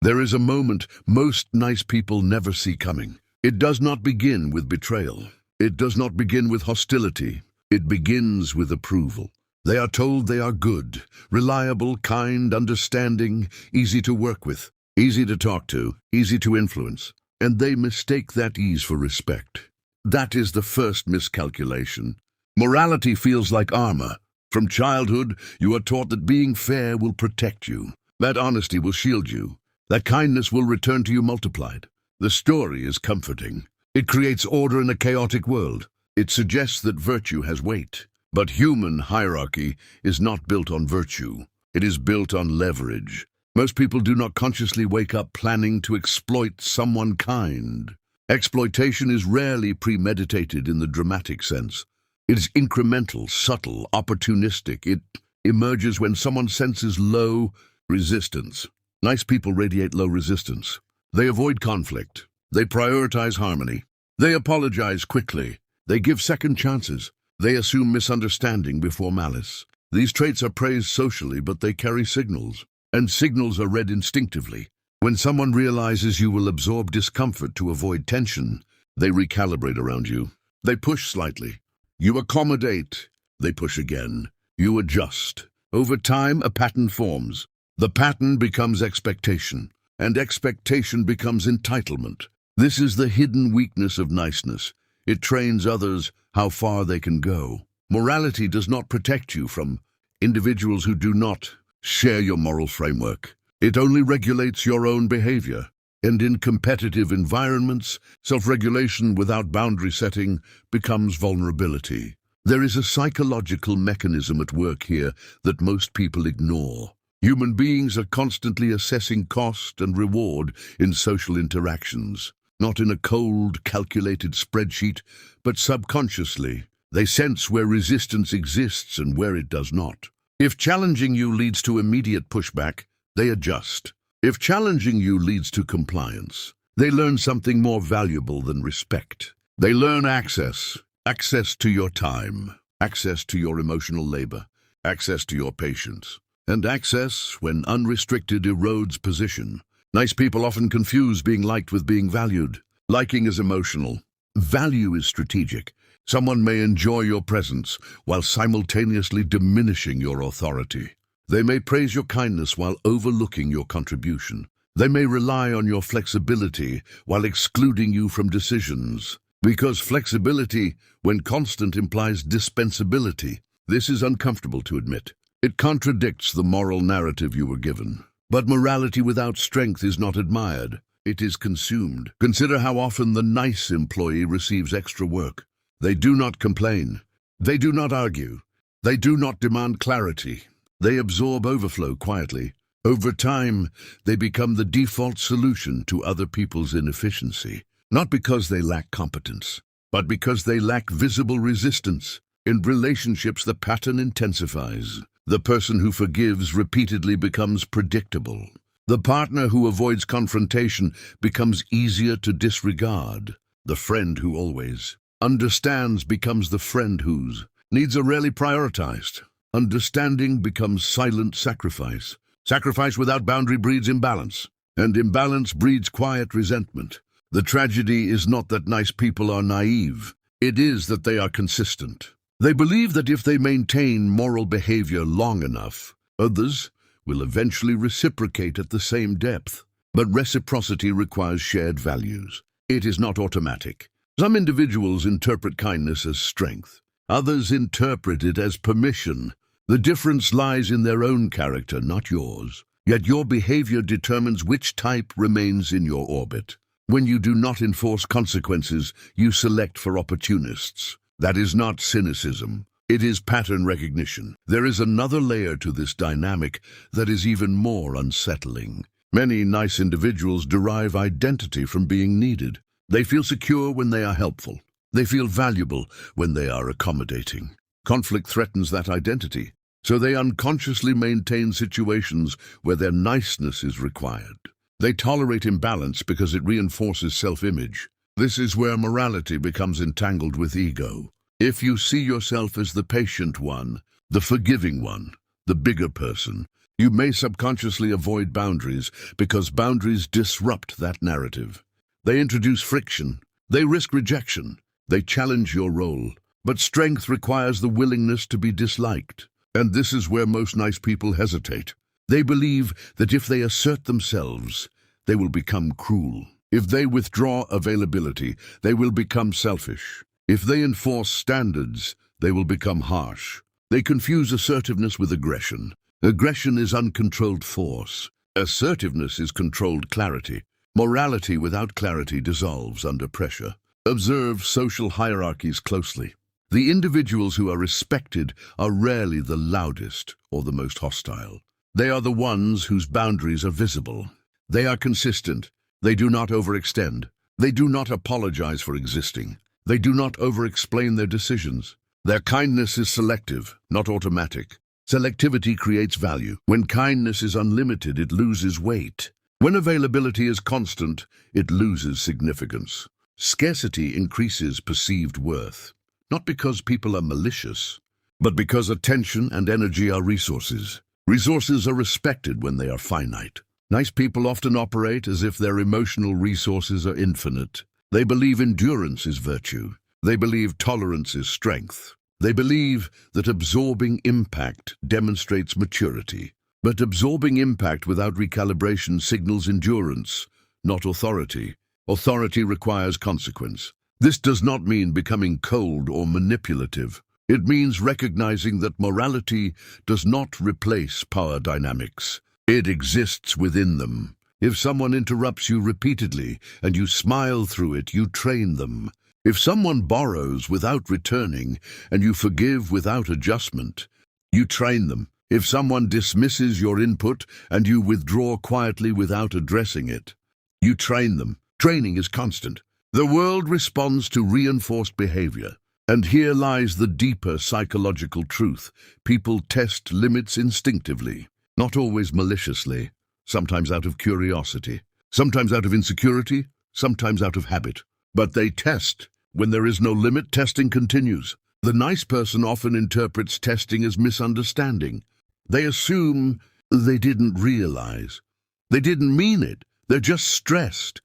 There is a moment most nice people never see coming. It does not begin with betrayal. It does not begin with hostility. It begins with approval. They are told they are good, reliable, kind, understanding, easy to work with, easy to talk to, easy to influence, and they mistake that ease for respect. That is the first miscalculation. Morality feels like armor. From childhood, you are taught that being fair will protect you, that honesty will shield you, that kindness will return to you multiplied. The story is comforting. It creates order in a chaotic world. It suggests that virtue has weight. But human hierarchy is not built on virtue. It is built on leverage. Most people do not consciously wake up planning to exploit someone kind. Exploitation is rarely premeditated in the dramatic sense. It is incremental, subtle, opportunistic. It emerges when someone senses low resistance. Nice people radiate low resistance. They avoid conflict. They prioritize harmony. They apologize quickly. They give second chances. They assume misunderstanding before malice. These traits are praised socially, but they carry signals, and signals are read instinctively. When someone realizes you will absorb discomfort to avoid tension, they recalibrate around you. They push slightly. You accommodate. They push again. You adjust. Over time, a pattern forms. The pattern becomes expectation, and expectation becomes entitlement. This is the hidden weakness of niceness. It trains others how far they can go. Morality does not protect you from individuals who do not share your moral framework. It only regulates your own behavior. And in competitive environments, self-regulation without boundary setting becomes vulnerability. There is a psychological mechanism at work here that most people ignore. Human beings are constantly assessing cost and reward in social interactions. Not in a cold, calculated spreadsheet, but subconsciously. They sense where resistance exists and where it does not. If challenging you leads to immediate pushback, they adjust. If challenging you leads to compliance, they learn something more valuable than respect. They learn access to your time, access to your emotional labor, access to your patience, and access, when unrestricted, erodes position. Nice people often confuse being liked with being valued. Liking is emotional. Value is strategic. Someone may enjoy your presence while simultaneously diminishing your authority. They may praise your kindness while overlooking your contribution. They may rely on your flexibility while excluding you from decisions. Because flexibility, when constant, implies dispensability. This is uncomfortable to admit. It contradicts the moral narrative you were given. But morality without strength is not admired. It is consumed. Consider how often the nice employee receives extra work. They do not complain. They do not argue. They do not demand clarity. They absorb overflow quietly. Over time, they become the default solution to other people's inefficiency. Not because they lack competence, but because they lack visible resistance. In relationships, the pattern intensifies. The person who forgives repeatedly becomes predictable. The partner who avoids confrontation becomes easier to disregard. The friend who always understands becomes the friend whose needs are rarely prioritized. Understanding becomes silent sacrifice. Sacrifice without boundary breeds imbalance, and imbalance breeds quiet resentment. The tragedy is not that nice people are naive. It is that they are consistent. They believe that if they maintain moral behavior long enough, others will eventually reciprocate at the same depth. But reciprocity requires shared values. It is not automatic. Some individuals interpret kindness as strength. Others interpret it as permission. The difference lies in their own character, not yours. Yet your behavior determines which type remains in your orbit. When you do not enforce consequences, you select for opportunists. That is not cynicism. It is pattern recognition. There is another layer to this dynamic that is even more unsettling. Many nice individuals derive identity from being needed. They feel secure when they are helpful. They feel valuable when they are accommodating. Conflict threatens that identity, so they unconsciously maintain situations where their niceness is required. They tolerate imbalance because it reinforces self-image. This is where morality becomes entangled with ego. If you see yourself as the patient one, the forgiving one, the bigger person, You may subconsciously avoid boundaries because boundaries disrupt that narrative. They introduce friction. They risk rejection. They challenge your role. But strength requires the willingness to be disliked. And this is where most nice people hesitate. They believe that if they assert themselves, they will become cruel. If they withdraw availability, they will become selfish. If they enforce standards, they will become harsh. They confuse assertiveness with aggression. Aggression is uncontrolled force. Assertiveness is controlled clarity. Morality without clarity dissolves under pressure. Observe social hierarchies closely. The individuals who are respected are rarely the loudest or the most hostile. They are the ones whose boundaries are visible. They are consistent. They do not overextend. They do not apologize for existing. They do not over-explain their decisions. Their kindness is selective, not automatic. Selectivity creates value. When kindness is unlimited, it loses weight. When availability is constant, it loses significance. Scarcity increases perceived worth. Not because people are malicious, but because attention and energy are resources. Resources are respected when they are finite. Nice people often operate as if their emotional resources are infinite. They believe endurance is virtue. They believe tolerance is strength. They believe that absorbing impact demonstrates maturity. But absorbing impact without recalibration signals endurance, not authority. Authority requires consequence. This does not mean becoming cold or manipulative. It means recognizing that morality does not replace power dynamics. It exists within them. If someone interrupts you repeatedly and you smile through it, you train them. If someone borrows without returning and you forgive without adjustment, you train them. If someone dismisses your input and you withdraw quietly without addressing it, you train them. Training is constant. The world responds to reinforced behavior. And here lies the deeper psychological truth. People test limits instinctively, not always maliciously, sometimes out of curiosity, sometimes out of insecurity, sometimes out of habit. But they test. When there is no limit, testing continues. The nice person often interprets testing as misunderstanding. They assume they didn't realize. They didn't mean it. They're just stressed.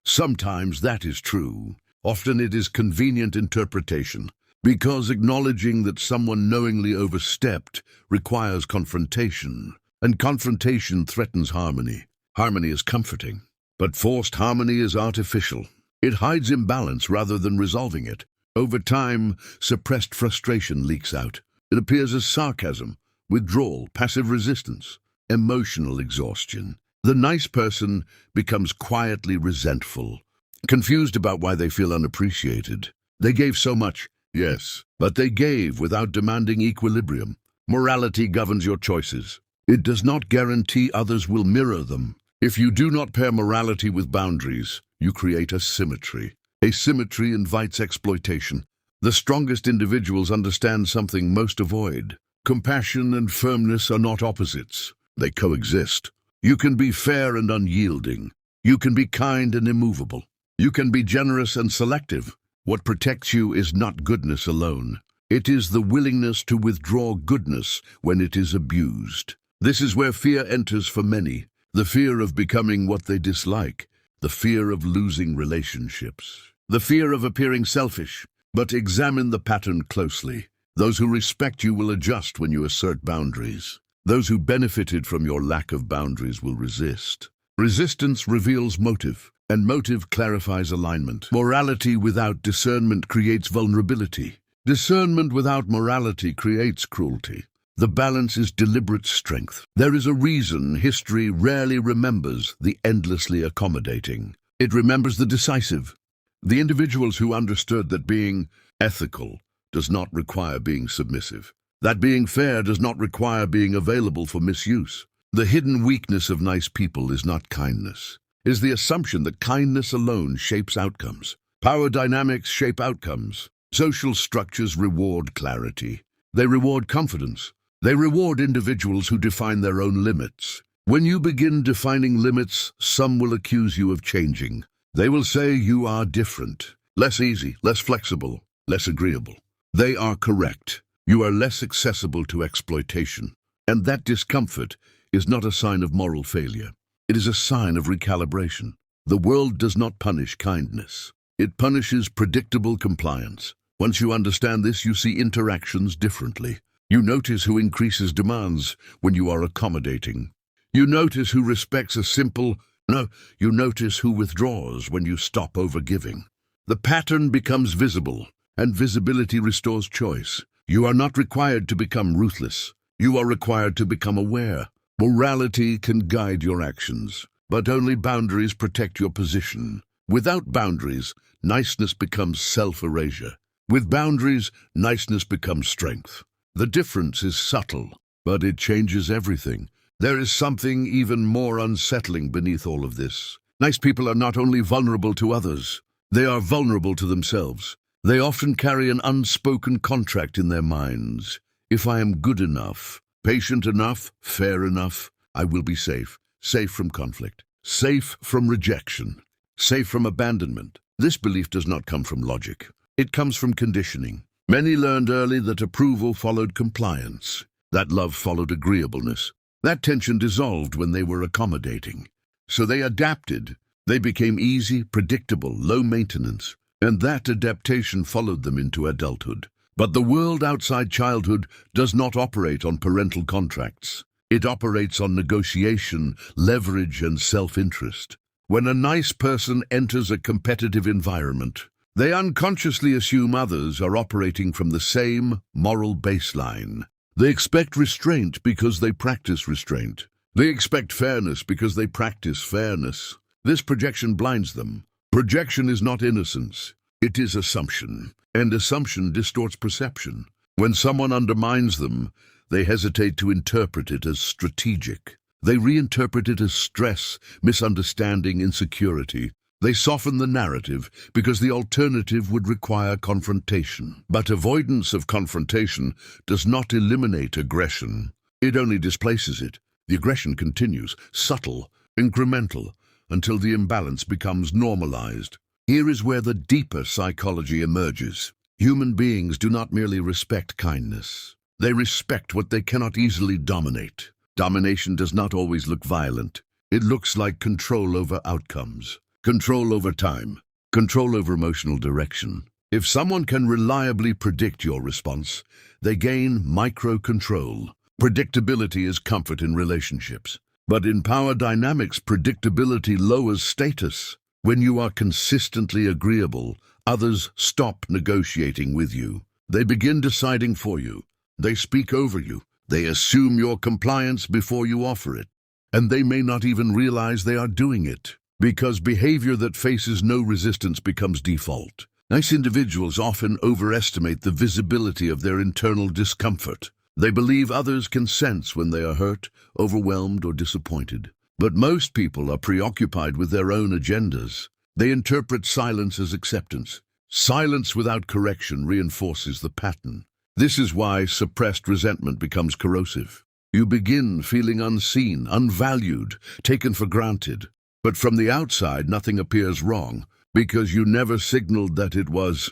Sometimes that is true. Often it is convenient interpretation, because acknowledging that someone knowingly overstepped requires confrontation, and confrontation threatens harmony. Harmony is comforting, but forced harmony is artificial. It hides imbalance rather than resolving it. Over time, suppressed frustration leaks out. It appears as sarcasm, withdrawal, passive resistance, emotional exhaustion. The nice person becomes quietly resentful, confused about why they feel unappreciated. They gave so much, yes, but they gave without demanding equilibrium. Morality governs your choices. It does not guarantee others will mirror them. If you do not pair morality with boundaries, you create asymmetry. Asymmetry invites exploitation. The strongest individuals understand something most avoid. Compassion and firmness are not opposites. They coexist. You can be fair and unyielding. You can be kind and immovable. You can be generous and selective. What protects you is not goodness alone. It is the willingness to withdraw goodness when it is abused. This is where fear enters for many. The fear of becoming what they dislike. The fear of losing relationships. The fear of appearing selfish. But examine the pattern closely. Those who respect you will adjust when you assert boundaries. Those who benefited from your lack of boundaries will resist. Resistance reveals motive, and motive clarifies alignment. Morality without discernment creates vulnerability. Discernment without morality creates cruelty. The balance is deliberate strength. There is a reason history rarely remembers the endlessly accommodating. It remembers the decisive. The individuals who understood that being ethical does not require being submissive. That being fair does not require being available for misuse. The hidden weakness of nice people is not kindness. It is the assumption that kindness alone shapes outcomes. Power dynamics shape outcomes. Social structures reward clarity. They reward confidence. They reward individuals who define their own limits. When you begin defining limits, some will accuse you of changing. They will say you are different, less easy, less flexible, less agreeable. They are correct. You are less accessible to exploitation. And that discomfort is not a sign of moral failure. It is a sign of recalibration. The world does not punish kindness. It punishes predictable compliance. Once you understand this, you see interactions differently. You notice who increases demands when you are accommodating. You notice who respects a simple no. You notice who withdraws when you stop overgiving. The pattern becomes visible, and visibility restores choice. You are not required to become ruthless. You are required to become aware. Morality can guide your actions, but only boundaries protect your position. Without boundaries, niceness becomes self-erasure. With boundaries, niceness becomes strength. The difference is subtle, but it changes everything. There is something even more unsettling beneath all of this. Nice people are not only vulnerable to others, they are vulnerable to themselves. They often carry an unspoken contract in their minds. If I am good enough, patient enough, fair enough, I will be safe. Safe from conflict. Safe from rejection. Safe from abandonment. This belief does not come from logic. It comes from conditioning. Many learned early that approval followed compliance, that love followed agreeableness. That tension dissolved when they were accommodating. So they adapted. They became easy, predictable, low maintenance, and that adaptation followed them into adulthood. But the world outside childhood does not operate on parental contracts. It operates on negotiation, leverage, and self-interest. When a nice person enters a competitive environment, they unconsciously assume others are operating from the same moral baseline. They expect restraint because they practice restraint. They expect fairness because they practice fairness. This projection blinds them. Projection is not innocence. It is assumption, and assumption distorts perception. When someone undermines them, they hesitate to interpret it as strategic. They reinterpret it as stress, misunderstanding, insecurity. They soften the narrative because the alternative would require confrontation. But avoidance of confrontation does not eliminate aggression. It only displaces it. The aggression continues, subtle, incremental, until the imbalance becomes normalized. Here is where the deeper psychology emerges. Human beings do not merely respect kindness. They respect what they cannot easily dominate. Domination does not always look violent. It looks like control over outcomes. Control over time, control over emotional direction. If someone can reliably predict your response, they gain micro-control. Predictability is comfort in relationships. But in power dynamics, predictability lowers status. When you are consistently agreeable, others stop negotiating with you. They begin deciding for you. They speak over you. They assume your compliance before you offer it. And they may not even realize they are doing it, because behavior that faces no resistance becomes default. Nice individuals often overestimate the visibility of their internal discomfort. They believe others can sense when they are hurt, overwhelmed, or disappointed. But most people are preoccupied with their own agendas. They interpret silence as acceptance. Silence without correction reinforces the pattern. This is why suppressed resentment becomes corrosive. You begin feeling unseen, unvalued, taken for granted. But from the outside, nothing appears wrong, because you never signaled that it was.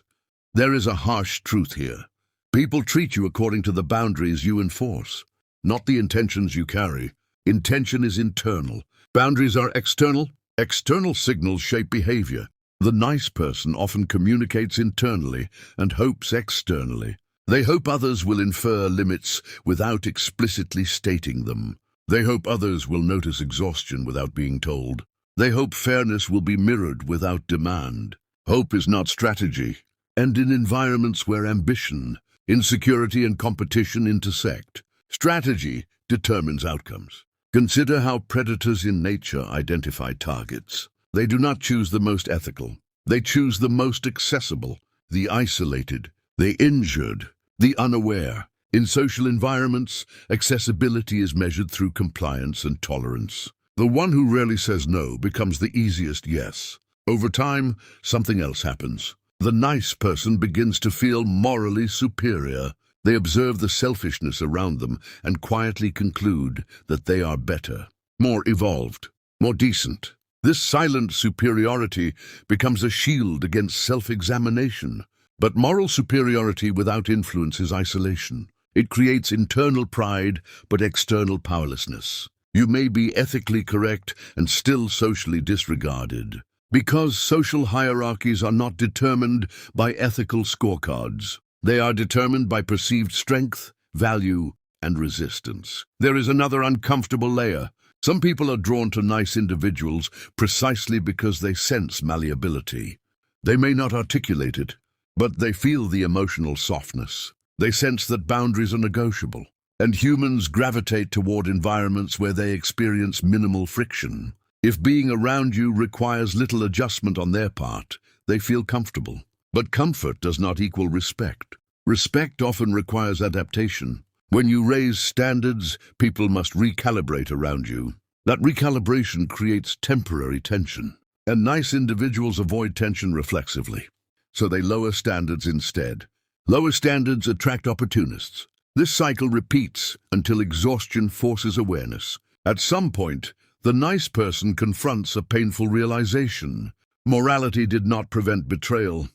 There is a harsh truth here. People treat you according to the boundaries you enforce, not the intentions you carry. Intention is internal. Boundaries are external. External signals shape behavior. The nice person often communicates internally and hopes externally. They hope others will infer limits without explicitly stating them. They hope others will notice exhaustion without being told. They hope fairness will be mirrored without demand. Hope is not strategy, and in environments where ambition, insecurity, and competition intersect, strategy determines outcomes. Consider how predators in nature identify targets. They do not choose the most ethical. They choose the most accessible, the isolated, the injured, the unaware. In social environments, accessibility is measured through compliance and tolerance. The one who rarely says no becomes the easiest yes. Over time, something else happens. The nice person begins to feel morally superior. They observe the selfishness around them and quietly conclude that they are better, more evolved, more decent. This silent superiority becomes a shield against self-examination. But moral superiority without influence is isolation. It creates internal pride but external powerlessness. You may be ethically correct and still socially disregarded, because social hierarchies are not determined by ethical scorecards. They are determined by perceived strength, value, and resistance. There is another uncomfortable layer. Some people are drawn to nice individuals precisely because they sense malleability. They may not articulate it, but they feel the emotional softness. They sense that boundaries are negotiable, and humans gravitate toward environments where they experience minimal friction. If being around you requires little adjustment on their part, they feel comfortable. But comfort does not equal respect. Respect often requires adaptation. When you raise standards, people must recalibrate around you. That recalibration creates temporary tension, and nice individuals avoid tension reflexively, so they lower standards instead. Lower standards attract opportunists. This cycle repeats until exhaustion forces awareness. At some point, the nice person confronts a painful realization. Morality did not prevent betrayal.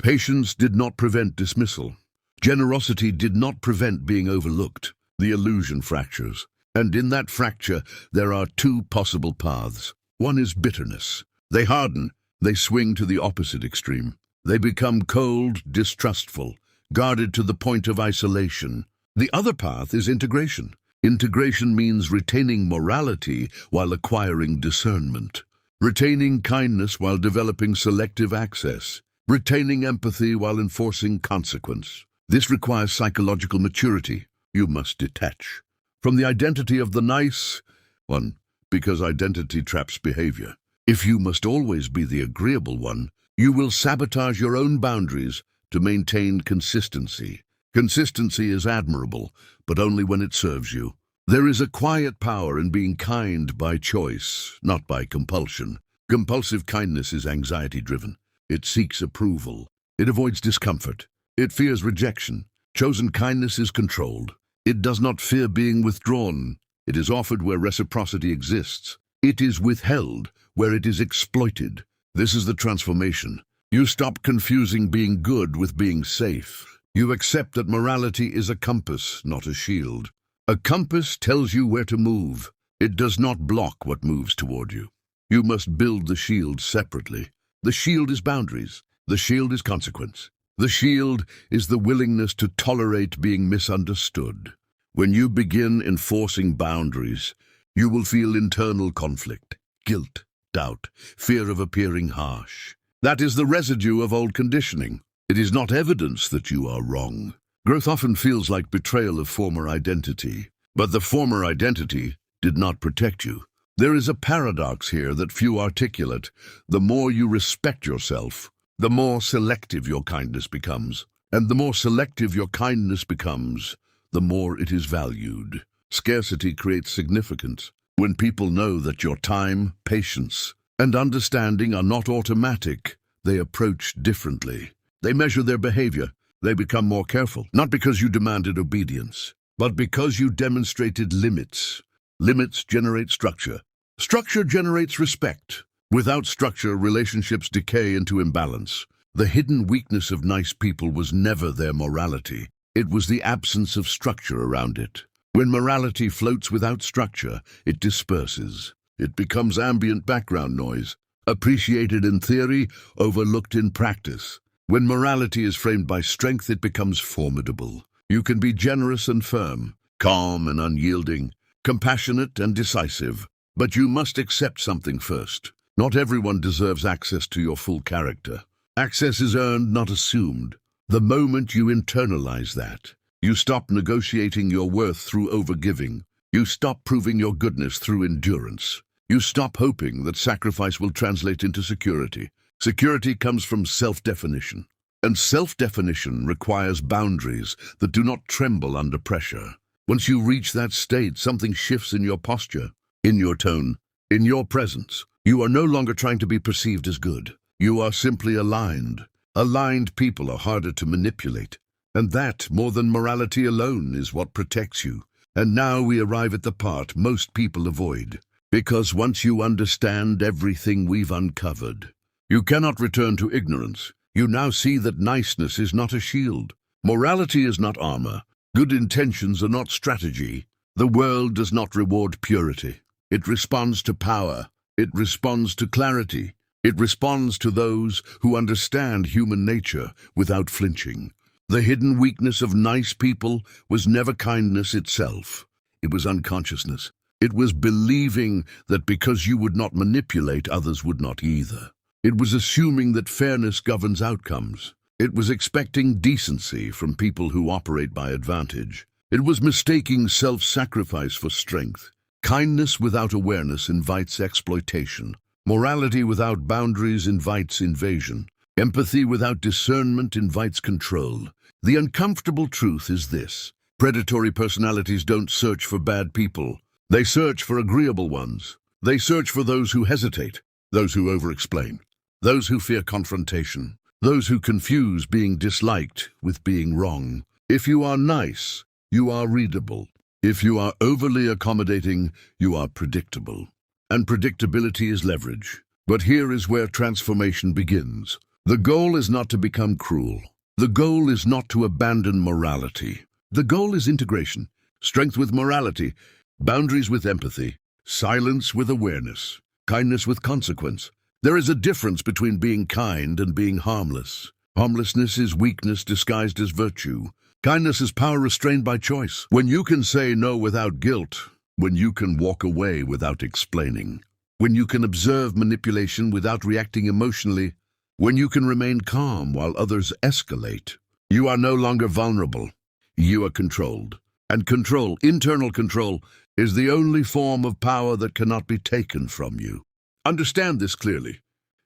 Patience did not prevent dismissal. Generosity did not prevent being overlooked. The illusion fractures. And in that fracture, there are two possible paths. One is bitterness. They harden. They swing to the opposite extreme. They become cold, distrustful, guarded to the point of isolation. The other path is integration. Integration means retaining morality while acquiring discernment, retaining kindness while developing selective access, retaining empathy while enforcing consequence. This requires psychological maturity. You must detach from the identity of the nice one, because identity traps behavior. If you must always be the agreeable one, you will sabotage your own boundaries to maintain consistency. Consistency is admirable, but only when it serves you. There is a quiet power in being kind by choice, not by compulsion. Compulsive kindness is anxiety-driven. It seeks approval. It avoids discomfort. It fears rejection. Chosen kindness is controlled. It does not fear being withdrawn. It is offered where reciprocity exists. It is withheld where it is exploited. This is the transformation. You stop confusing being good with being safe. You accept that morality is a compass, not a shield. A compass tells you where to move. It does not block what moves toward you. You must build the shield separately. The shield is boundaries. The shield is consequence. The shield is the willingness to tolerate being misunderstood. When you begin enforcing boundaries, you will feel internal conflict, guilt, doubt, fear of appearing harsh. That is the residue of old conditioning. It is not evidence that you are wrong. Growth often feels like betrayal of former identity, but the former identity did not protect you. There is a paradox here that few articulate. The more you respect yourself, the more selective your kindness becomes. And the more selective your kindness becomes, the more it is valued. Scarcity creates significance. When people know that your time, patience, and understanding are not automatic, they approach differently. They measure their behavior. They become more careful, not because you demanded obedience, but because you demonstrated limits. Limits generate structure. Structure generates respect. Without structure, relationships decay into imbalance. The hidden weakness of nice people was never their morality. It was the absence of structure around it. When morality floats without structure, it disperses. It becomes ambient background noise, appreciated in theory, overlooked in practice. When morality is framed by strength, it becomes formidable. You can be generous and firm, calm and unyielding, compassionate and decisive, but you must accept something first. Not everyone deserves access to your full character. Access is earned, not assumed. The moment you internalize that, you stop negotiating your worth through overgiving. You stop proving your goodness through endurance. You stop hoping that sacrifice will translate into security. Security comes from self-definition, and self-definition requires boundaries that do not tremble under pressure. Once you reach that state, something shifts in your posture, in your tone, in your presence. You are no longer trying to be perceived as good. You are simply aligned. Aligned people are harder to manipulate, and that, more than morality alone, is what protects you. And now we arrive at the part most people avoid, because once you understand everything we've uncovered, you cannot return to ignorance. You now see that niceness is not a shield. Morality is not armor. Good intentions are not strategy. The world does not reward purity. It responds to power. It responds to clarity. It responds to those who understand human nature without flinching. The hidden weakness of nice people was never kindness itself. It was unconsciousness. It was believing that because you would not manipulate, others would not either. It was assuming that fairness governs outcomes. It was expecting decency from people who operate by advantage. It was mistaking self-sacrifice for strength. Kindness without awareness invites exploitation. Morality without boundaries invites invasion. Empathy without discernment invites control. The uncomfortable truth is this: predatory personalities don't search for bad people. They search for agreeable ones. They search for those who hesitate, those who over-explain, those who fear confrontation, those who confuse being disliked with being wrong. If you are nice, you are readable. If you are overly accommodating, you are predictable. And predictability is leverage. But here is where transformation begins. The goal is not to become cruel. The goal is not to abandon morality. The goal is integration, strength with morality, boundaries with empathy, silence with awareness, kindness with consequence. There is a difference between being kind and being harmless. Harmlessness is weakness disguised as virtue. Kindness is power restrained by choice. When you can say no without guilt, when you can walk away without explaining, when you can observe manipulation without reacting emotionally, when you can remain calm while others escalate, you are no longer vulnerable. You are controlled. And control, internal control, is the only form of power that cannot be taken from you. Understand this clearly.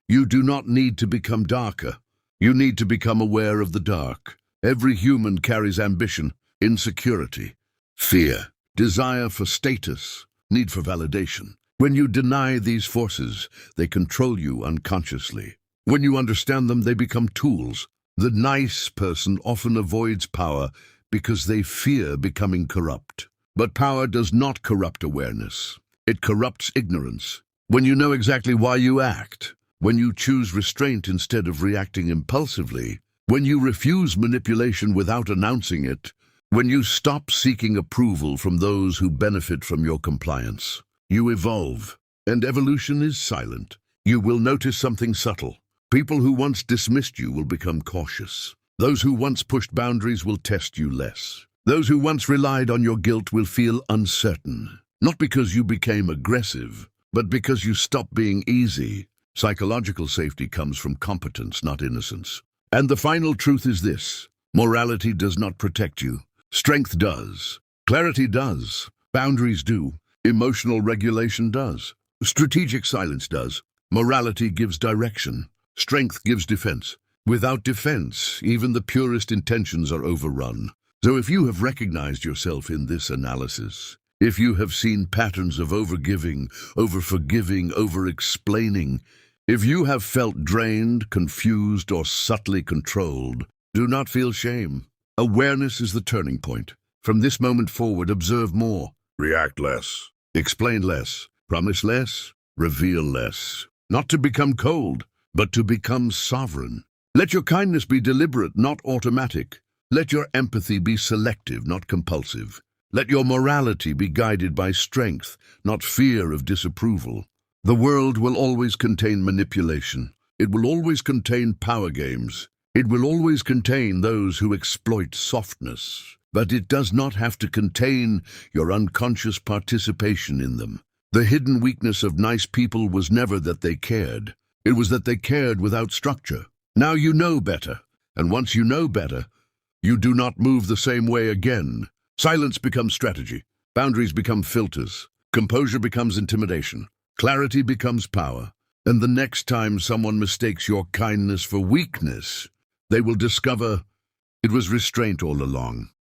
You do not need to become darker. You need to become aware of the dark. Every human carries ambition, insecurity, fear, desire for status, need for validation. When you deny these forces, they control you unconsciously. When you understand them, they become tools. The nice person often avoids power because they fear becoming corrupt. But power does not corrupt awareness. It corrupts ignorance. When you know exactly why you act, when you choose restraint instead of reacting impulsively, when you refuse manipulation without announcing it, when you stop seeking approval from those who benefit from your compliance, you evolve. And evolution is silent. You will notice something subtle. People who once dismissed you will become cautious. Those who once pushed boundaries will test you less. Those who once relied on your guilt will feel uncertain. Not because you became aggressive, but because you stopped being easy. Psychological safety comes from competence, not innocence. And the final truth is this: morality does not protect you. Strength does. Clarity does. Boundaries do. Emotional regulation does. Strategic silence does. Morality gives direction. Strength gives defense. Without defense, even the purest intentions are overrun. So if you have recognized yourself in this analysis, if you have seen patterns of overgiving, overforgiving, over-explaining, if you have felt drained, confused, or subtly controlled, do not feel shame. Awareness is the turning point. From this moment forward, observe more. React less. Explain less. Promise less. Reveal less. Not to become cold, but to become sovereign. Let your kindness be deliberate, not automatic. Let your empathy be selective, not compulsive. Let your morality be guided by strength, not fear of disapproval. The world will always contain manipulation. It will always contain power games. It will always contain those who exploit softness. But it does not have to contain your unconscious participation in them. The hidden weakness of nice people was never that they cared. It was that they cared without structure. Now you know better. And once you know better, you do not move the same way again. Silence becomes strategy. Boundaries become filters. Composure becomes intimidation. Clarity becomes power. And the next time someone mistakes your kindness for weakness, they will discover it was restraint all along.